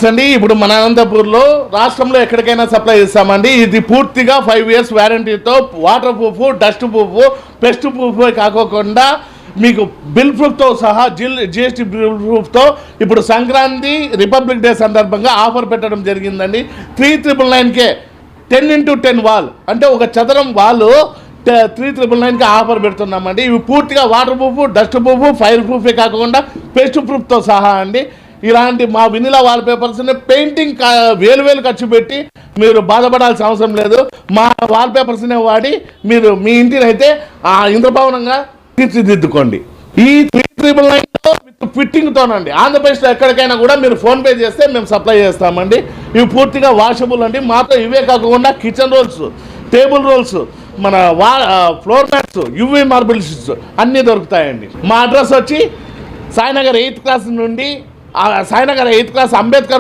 అండి ఇప్పుడు మన అనంతపూర్లో రాష్ట్రంలో ఎక్కడికైనా సప్లై చేస్తామండి. ఇది పూర్తిగా 5 years వ్యారంటీతో waterproof, dustproof, pest proof కాకోకుండా మీకు బిల్ ప్రూఫ్తో సహా జిఎస్టీ బిల్ ప్రూఫ్తో ఇప్పుడు సంక్రాంతి రిపబ్లిక్ డే సందర్భంగా ఆఫర్ పెట్టడం జరిగిందండి. 3999కే 10x10 వాల్ అంటే ఒక చదరం వాళ్ళు 3999కి ఆఫర్ పెడుతున్నామండి. ఇవి పూర్తిగా waterproof, dustproof, fire ప్రూఫే కాకుండా పెస్ట్ ప్రూఫ్తో సహా అండి. ఇలాంటి మా వినిలా వాల్పేపర్స్ని పెయింటింగ్ వేలు ఖర్చు పెట్టి మీరు బాధపడాల్సిన అవసరం లేదు. మా వాల్పేపర్స్నే వాడి మీరు మీ ఇంటిని అయితే ఇంద్రభవనంగా తీర్చిదిద్దుకోండి. ఈ 3999 విత్ ఫిట్టింగ్తోనండి. ఆంధ్రప్రదేశ్లో ఎక్కడికైనా కూడా మీరు ఫోన్పే చేస్తే మేము సప్లై చేస్తామండి. ఇవి పూర్తిగా వాషబుల్ అండి. మాతో ఇవే కాకుండా కిచెన్ రోల్స్, టేబుల్ రోల్స్, మన floor mats, UV marble sheets అన్నీ దొరుకుతాయండి. మా అడ్రస్ వచ్చి సాయినగర్ 8th క్లాస్ నుండి సాయినగర్ 8th క్లాస్ అంబేద్కర్